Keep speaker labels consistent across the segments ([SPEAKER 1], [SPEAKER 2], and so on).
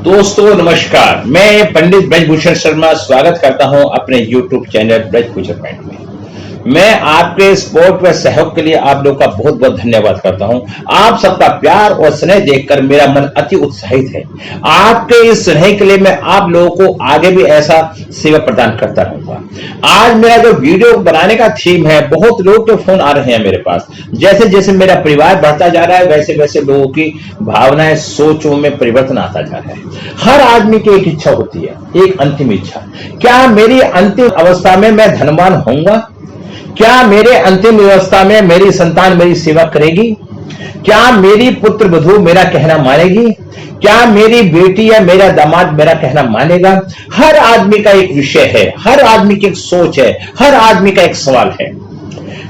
[SPEAKER 1] दोस्तों नमस्कार, मैं पंडित ब्रजभूषण शर्मा स्वागत करता हूं अपने YouTube चैनल ब्रजभूषण पॉइंट में। मैं आपके सपोर्ट व सहयोग के लिए आप लोगों का बहुत बहुत धन्यवाद करता हूं। आप सबका प्यार और स्नेह देखकर मेरा मन अति उत्साहित है। आपके इस स्नेह के लिए मैं आप लोगों को आगे भी ऐसा सेवा प्रदान करता रहूंगा। आज मेरा जो वीडियो बनाने का थीम है, बहुत लोग के फोन आ रहे हैं मेरे पास। जैसे जैसे मेरा परिवार बढ़ता जा रहा है वैसे वैसे लोगों की भावनाएं, सोचों में परिवर्तन आता जा रहा है। हर आदमी की एक इच्छा होती है, एक अंतिम इच्छा। क्या मेरी अंतिम अवस्था में मैं धनवान होऊंगा? क्या मेरे अंतिम अवस्था में मेरी संतान मेरी सेवा करेगी? क्या मेरी पुत्र वधू मेरा कहना मानेगी? क्या मेरी बेटी या मेरा दामाद मेरा कहना मानेगा? हर आदमी का एक विषय है, हर आदमी की एक सोच है, हर आदमी का एक सवाल है।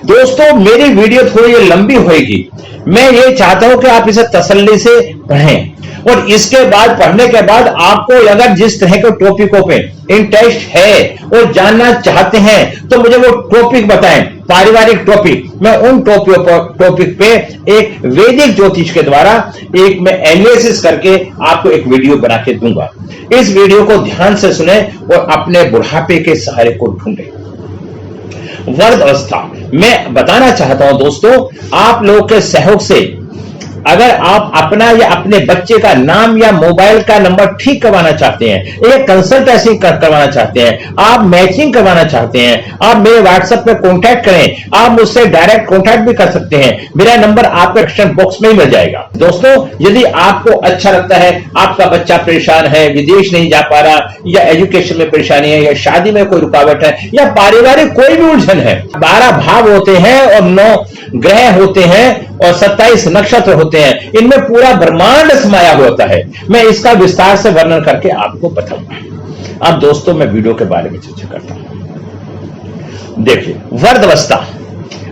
[SPEAKER 1] दोस्तों, मेरी वीडियो थोड़ी लंबी होगी। मैं ये चाहता हूं कि आप इसे तसल्ली से पढ़ें और इसके बाद पढ़ने के बाद आपको अगर जिस तरह के टॉपिकों पे इंटरेस्ट है और जानना चाहते हैं तो मुझे वो टॉपिक बताएं, पारिवारिक टॉपिक। मैं उन टॉपिक पे एक वैदिक ज्योतिष के द्वारा एक मैं एनालिसिस करके आपको एक वीडियो बना के दूंगा। इस वीडियो को ध्यान से सुने और अपने बुढ़ापे के सहारे को ढूंढें। वर्ध अवस्था मैं बताना चाहता हूं दोस्तों, आप लोगों के सहयोग से अगर आप अपना या अपने बच्चे का नाम या मोबाइल का नंबर ठीक करवाना चाहते हैं, एक कंसल्टेंसी करवाना चाहते हैं, आप मैचिंग करवाना चाहते हैं, आप मेरे व्हाट्सएप पे कांटेक्ट करें। आप मुझसे डायरेक्ट कांटेक्ट भी कर सकते हैं। मेरा नंबर आपके डिस्क्रिप्शन बॉक्स में ही मिल जाएगा। दोस्तों, यदि आपको अच्छा लगता है, आपका बच्चा परेशान है, विदेश नहीं जा पा रहा, या एजुकेशन में परेशानी है, या शादी में कोई रुकावट है, या पारिवारिक कोई भी उलझन है, 12 भाव होते हैं और 9 ग्रह होते हैं और 27 नक्षत्र होते हैं, इनमें पूरा ब्रह्मांड समाया होता है। मैं इसका विस्तार से वर्णन करके आपको बताऊंगा। अब दोस्तों, मैं वीडियो के बारे में चर्चा करता हूं। देखिए, वर्ध अवस्था,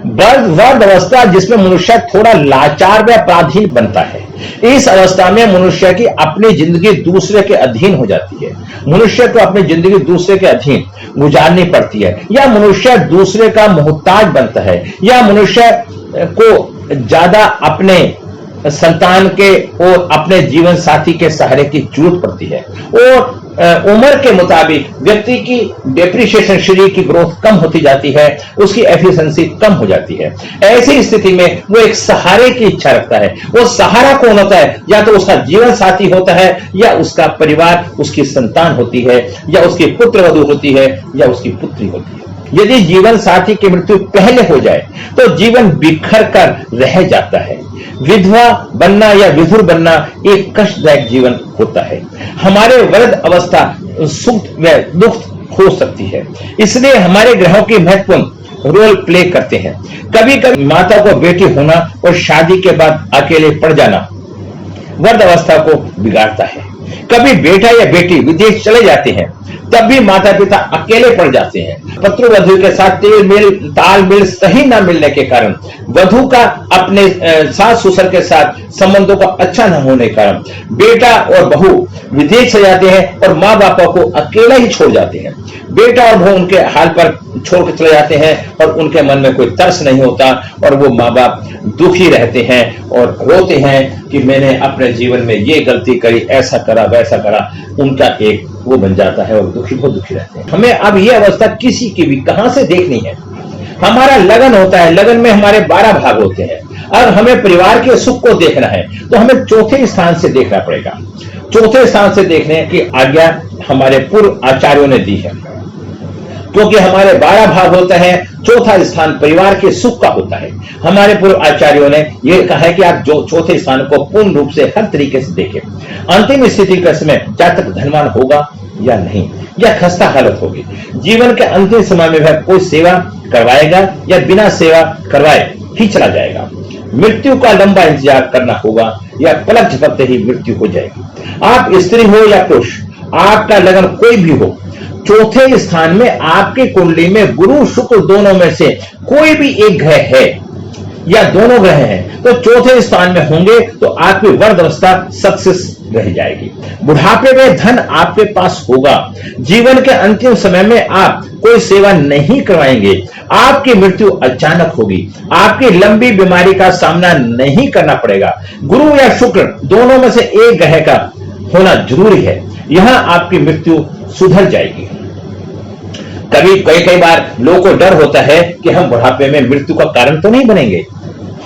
[SPEAKER 1] वर्ध अवस्था जिसमें मनुष्य थोड़ा लाचार व पराधीन बनता है। इस अवस्था में मनुष्य की अपनी जिंदगी दूसरे के अधीन हो जाती है। मनुष्य को अपनी जिंदगी दूसरे के अधीन गुजारनी पड़ती है, या मनुष्य दूसरे का मोहताज बनता है, या मनुष्य को ज्यादा अपने संतान के और अपने जीवन साथी के सहारे की जरूरत पड़ती है। और उम्र के मुताबिक व्यक्ति की डेप्रिसिएशन, शरीर की ग्रोथ कम होती जाती है, उसकी एफिशिएंसी कम हो जाती है। ऐसी स्थिति में वो एक सहारे की इच्छा रखता है। वो सहारा कौन होता है? या तो उसका जीवन साथी होता है, या उसका परिवार, उसकी संतान होती है, या उसकी पुत्र वधू होती है, या उसकी पुत्री होती है। यदि जीवन साथी की मृत्यु पहले हो जाए तो जीवन बिखर कर रह जाता है। विधवा बनना या विधुर बनना एक कष्टदायक जीवन होता है। हमारे वृद्ध अवस्था सुख व दुख हो सकती है, इसलिए हमारे ग्रहों की महत्वपूर्ण रोल प्ले करते हैं। कभी कभी माता को बेटी होना और शादी के बाद अकेले पड़ जाना वृद्ध अवस्था को बिगाड़ता है। कभी बेटा या बेटी विदेश चले जाते हैं, तब भी माता पिता अकेले पड़ जाते हैं। पत्र वधू के साथ तालमेल सही न मिलने के कारण, वधू का अपने सास ससुर के साथ संबंधों का अच्छा न होने के कारण बेटा और बहू विदेश से जाते हैं और माँ बाप को अकेला ही छोड़ जाते हैं। बेटा और बहू उनके हाल पर छोड़कर चले जाते हैं और उनके मन में कोई तरस नहीं होता, और वो माँ बाप दुखी रहते हैं और रोते हैं कि मैंने अपने जीवन में ये गलती करी, ऐसा करा, वैसा करा। उनका एक वो बन जाता है और बहुत दुखी रहते हैं। हमें अब ये अवस्था किसी की भी कहां से देखनी है? हमारा लगन होता है, लगन में हमारे 12 भाग होते हैं। और हमें परिवार के सुख को देखना है तो हमें चौथे स्थान से देखना पड़ेगा। चौथे स्थान से देखने की आज्ञा हमारे पूर्व आचार्यों ने दी है, क्योंकि हमारे 12 भाग होते हैं। चौथा स्थान परिवार के सुख का होता है। हमारे पूर्व आचार्यों ने यह कहा है कि आप जो चौथे स्थान को पूर्ण रूप से हर तरीके से देखें। अंतिम स्थिति के समय जातक धनवान होगा या नहीं, या खस्ता हालत होगी। जीवन के अंतिम समय में वह कोई सेवा करवाएगा या बिना सेवा करवाए ही चला जाएगा। मृत्यु का लंबा इंतजार करना होगा, या पलक झपकते ही मृत्यु हो जाएगी। आप स्त्री हो या पुरुष, आपका लगन कोई भी हो, चौथे स्थान में आपके कुंडली में गुरु शुक्र दोनों में से कोई भी एक ग्रह है या दोनों ग्रह हैं, तो चौथे स्थान में होंगे तो आपकी वर्ध अवस्था सक्सेस रह जाएगी। बुढ़ापे में धन आपके पास होगा। जीवन के अंतिम समय में आप कोई सेवा नहीं करवाएंगे। आपकी मृत्यु अचानक होगी। आपकी लंबी बीमारी का सामना नहीं करना पड़ेगा। गुरु या शुक्र दोनों में से एक ग्रह का होना जरूरी है। यहां आपकी मृत्यु सुधर जाएगी। कई बार लोगों को डर होता है कि हम बुढ़ापे में मृत्यु का कारण तो नहीं बनेंगे,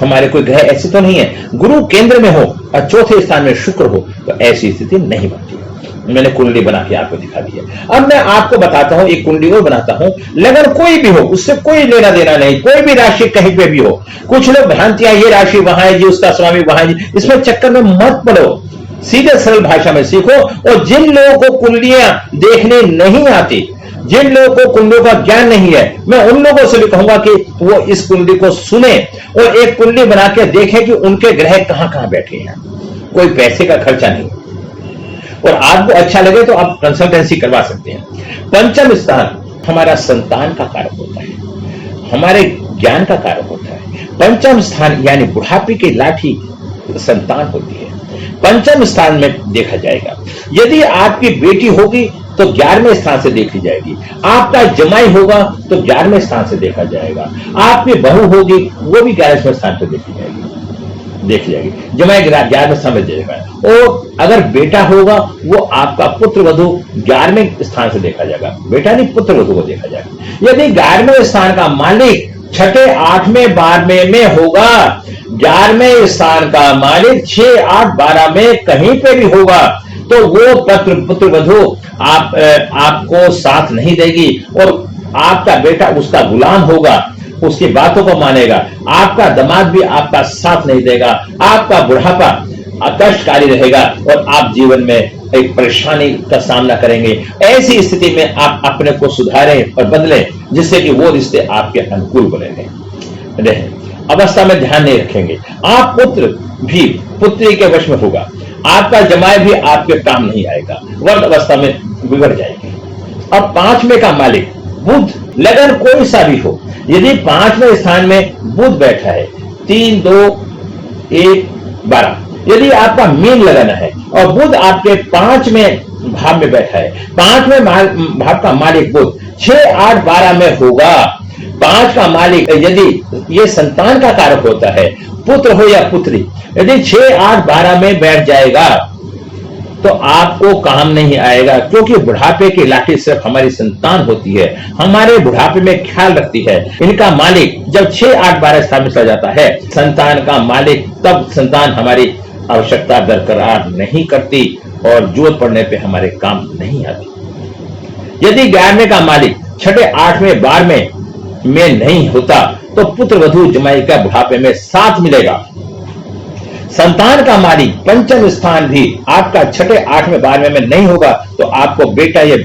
[SPEAKER 1] हमारे कोई ग्रह ऐसे तो नहीं है, गुरु केंद्र में हो और चौथे स्थान में शुक्र हो तो ऐसी स्थिति नहीं बनती। मैंने कुंडली बना के आपको दिखा दी है। अब मैं आपको बताता हूं, एक कुंडली और बनाता हूं, लगन कोई भी हो, उससे कोई लेना देना नहीं, कोई भी राशि कहीं पे भी हो। कुछ लोग भ्रांतियां, ये राशि वहां है जी, उसका स्वामी वहां है जी, इसमें चक्कर में मत पड़ो, सीधे सरल भाषा में सीखो। और जिन लोगों को कुंडलियां देखने नहीं आती, जिन लोगों को कुंडलियों का ज्ञान नहीं है, मैं उन लोगों से भी कहूंगा कि वो इस कुंडली को सुने और एक कुंडली बना के देखें कि उनके ग्रह कहां कहां बैठे हैं। कोई पैसे का खर्चा नहीं, और आपको अच्छा लगे तो आप कंसल्टेंसी करवा सकते हैं। पंचम स्थान हमारा संतान का कारक होता है, हमारे ज्ञान का कारक होता है। पंचम स्थान यानी बुढ़ापे की लाठी संतान होती है, पंचम स्थान में देखा जाएगा। यदि आपकी बेटी होगी तो 11वें स्थान से देखी जाएगी, आपका जमाई होगा तो 11वें स्थान से देखा जाएगा, आपकी बहू होगी वो भी 11वें स्थान से देखी जाएगी, जमाई 11वें स्थान में देखा है। और अगर बेटा होगा वो आपका पुत्र वधु 11वें स्थान से देखा जाएगा, बेटा नहीं पुत्र वधु को देखा जाएगा। यदि 11वें स्थान का मालिक 6, 8वें 12वें में होगा, 11वें स्थान का मालिक 6, 8, 12 में कहीं पे भी होगा तो वो पुत्र वधु आपको साथ नहीं देगी और आपका बेटा उसका गुलाम होगा, उसकी बातों को मानेगा। आपका दामाद भी आपका साथ नहीं देगा, आपका बुढ़ापा कष्टकारी रहेगा और आप जीवन में एक परेशानी का सामना करेंगे। ऐसी स्थिति में आप अपने को सुधारें और बदलें जिससे कि वो रिश्ते आपके अनुकूल बने रहे। अवस्था में ध्यान नहीं रखेंगे, आप पुत्र भी पुत्री के वश में होगा, आपका जमाई भी आपके काम नहीं आएगा, वर्ग अवस्था में बिगड़ जाएगी। अब 5वें का मालिक बुध, लगन कोई सा भी हो, यदि 5वें स्थान में बुध बैठा है, 3, 2, 1, 12, यदि आपका मीन लगन है और बुध आपके 5वें भाव में बैठा है, 5वें भाव का मालिक बुध 6, 8, 12 में होगा। 5 का मालिक यदि ये संतान का कारक होता है, पुत्र हो या पुत्री, यदि 6, 8, 12 में बैठ जाएगा तो आपको काम नहीं आएगा, क्योंकि बुढ़ापे की लाठी सिर्फ हमारी संतान होती है, हमारे बुढ़ापे में ख्याल रखती है। इनका मालिक जब 6, 8, 12 स्थान में चला जाता है संतान का मालिक, तब संतान हमारी आवश्यकता बरकरार नहीं करती और जरूरत पड़ने पे हमारे काम नहीं आती। यदि 11वें का मालिक 6, 8वें 12वें में नहीं होता तो पुत्र वधु जमाई का बुढ़ापे में साथ मिलेगा। संतान का मालिक पंचम स्थान भी आपका 6, 8वें 12वें में नहीं होगा तो आपको बेटा या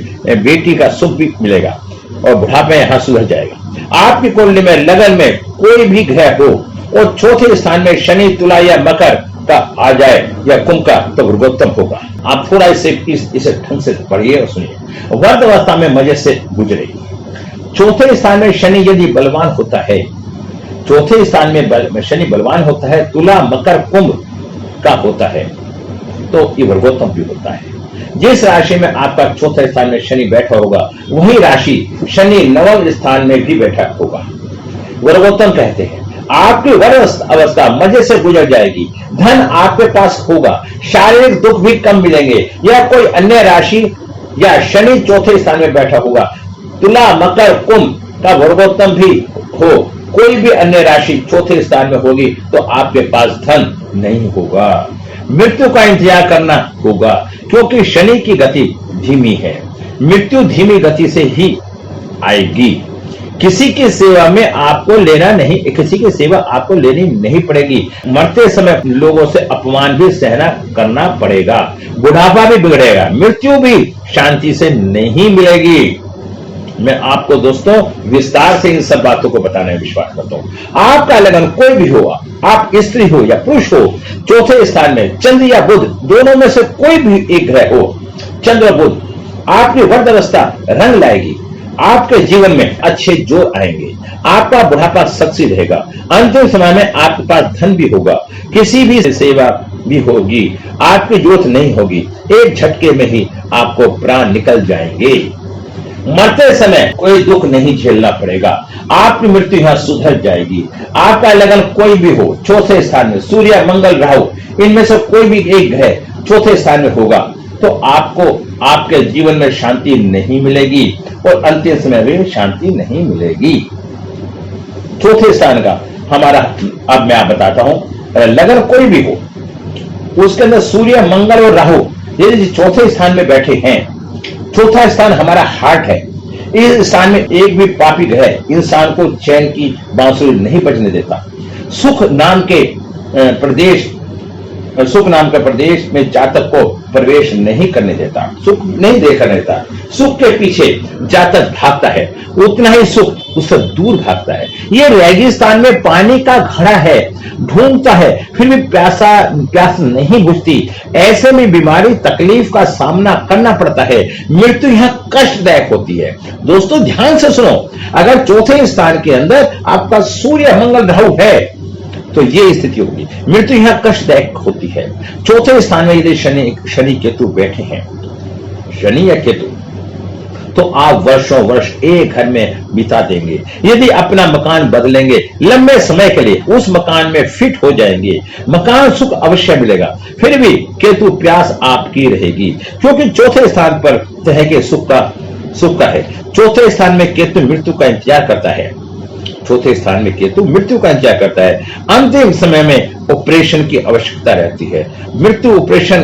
[SPEAKER 1] बेटी का सुख भी मिलेगा और बुढ़ापे यहां सुधर जाएगा। आपकी कुंडली में लगन में कोई भी ग्रह हो और चौथे स्थान में शनि, तुला या मकर का आ जाए या कुंभ का तो वर्गोत्तम होगा। आप थोड़ा इसे ढंग से पढ़िए और सुनिए। वर्ग अवस्था में मजे से गुजरेगी। चौथे स्थान में शनि यदि बलवान होता है, चौथे स्थान में शनि बलवान होता है, तुला, मकर, कुंभ का होता है तो ये वर्गोत्तम भी होता है। जिस राशि में आपका चौथे स्थान में शनि बैठा होगा वही राशि शनि 9वें स्थान में भी बैठा होगा, वर्गोत्तम कहते हैं। आपकी वर्ग अवस्था मजे से गुजर जाएगी, धन आपके पास होगा, शारीरिक दुख भी कम मिलेंगे। या कोई अन्य राशि या शनि चौथे स्थान में बैठा होगा, तुला, मकर, कुंभ का वर्गोत्तम भी हो, कोई भी अन्य राशि चौथे स्थान में होगी तो आपके पास धन नहीं होगा, मृत्यु का इंतजार करना होगा, क्योंकि शनि की गति धीमी है, मृत्यु धीमी गति से ही आएगी। किसी की सेवा में आपको लेना नहीं, किसी की सेवा आपको लेनी नहीं पड़ेगी। मरते समय लोगों से अपमान भी सहना करना पड़ेगा, बुढ़ापा भी बिगड़ेगा, मृत्यु भी शांति से नहीं मिलेगी। मैं आपको दोस्तों विस्तार से इन सब बातों को बताने में विश्वास करता हूं। आपका लगन कोई भी हो, आप स्त्री हो या पुरुष हो, चौथे स्थान में चंद्र या बुध दोनों में से कोई भी एक ग्रह हो, चंद्र बुध आपकी वर्ग अवस्था रंग लाएगी, आपके जीवन में अच्छे जोर आएंगे, आपका बुढ़ापा सक्सी रहेगा, अंतिम समय में आपके पास धन भी होगा, किसी भी सेवा भी होगी, आपकी जरूरत नहीं होगी, एक झटके में ही आपको प्राण निकल जाएंगे। मरते समय कोई दुख नहीं झेलना पड़ेगा, आपकी मृत्यु यहां सुधर जाएगी। आपका लगन कोई भी हो, चौथे स्थान में सूर्य, मंगल, राहु, इनमें से कोई भी एक ग्रह चौथे स्थान में होगा तो आपको आपके जीवन में शांति नहीं मिलेगी और अंतिम समय में शांति नहीं मिलेगी। चौथे स्थान का हमारा, अब मैं आप बताता हूं, लगन कोई भी हो, उसके अंदर सूर्य, मंगल और राहु यदि चौथे स्थान में बैठे हैं, चौथा स्थान हमारा हार्ट है, इस स्थान में एक भी पापी ग्रह इंसान को चैन की बांसुरी नहीं बजने देता। सुख नाम के प्रदेश में जातक को प्रवेश नहीं करने देता, सुख नहीं देखने देता। सुख के पीछे जातक भागता है, उतना ही सुख उससे दूर भागता है। ये रेगिस्तान में पानी का घड़ा है, ढूंढता है फिर भी प्यास नहीं बुझती। ऐसे में बीमारी, तकलीफ का सामना करना पड़ता है। मृत्यु यहां कष्टदायक होती है। दोस्तों ध्यान से सुनो, अगर चौथे स्थान के अंदर आपका सूर्य, मंगल, राहु है तो ये स्थिति होगी, मृत्यु यहां कष्टदायक होती है। चौथे स्थान में यदि शनि केतु बैठे हैं, शनि या केतु, तो आप वर्षों वर्ष एक घर में बिता देंगे। यदि अपना मकान बदलेंगे लंबे समय के लिए, उस मकान में फिट हो जाएंगे, मकान सुख अवश्य मिलेगा। फिर भी केतु प्यास आपकी रहेगी, क्योंकि चौथे स्थान पर तरह के सुख का है। चौथे स्थान में केतु मृत्यु का इंतजार करता है, चौथे स्थान में केतु मृत्यु का इंतजार करता है। अंतिम समय में ऑपरेशन की आवश्यकता रहती है। मृत्यु ऑपरेशन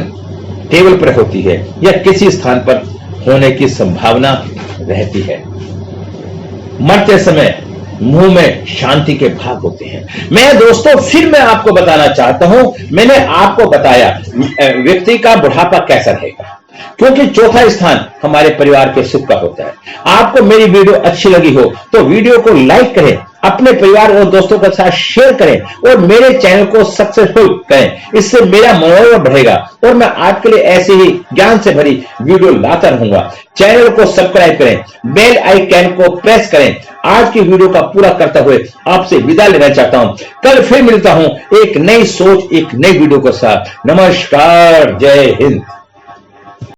[SPEAKER 1] टेबल पर होती है या किसी स्थान पर होने की संभावना रहती है। मरते समय मुंह में शांति के भाव होते हैं। मैं आपको बताना चाहता हूं, मैंने आपको बताया व्यक्ति का बुढ़ापा कैसा रहेगा, क्योंकि चौथा स्थान हमारे परिवार के सुख का होता है। आपको मेरी वीडियो अच्छी लगी हो तो वीडियो को लाइक करें, अपने परिवार और दोस्तों के साथ शेयर करें और मेरे चैनल को सक्सेसफुल करें। इससे मेरा मनोबल बढ़ेगा और मैं आपके लिए ऐसे ही ज्ञान से भरी वीडियो लाता रहूंगा। चैनल को सब्सक्राइब करें, बेल आइकन को प्रेस करें। आज की वीडियो का पूरा करते हुए आपसे विदा लेना चाहता हूं। कल फिर मिलता हूं एक नई सोच, एक नई वीडियो के साथ। नमस्कार, जय हिंद।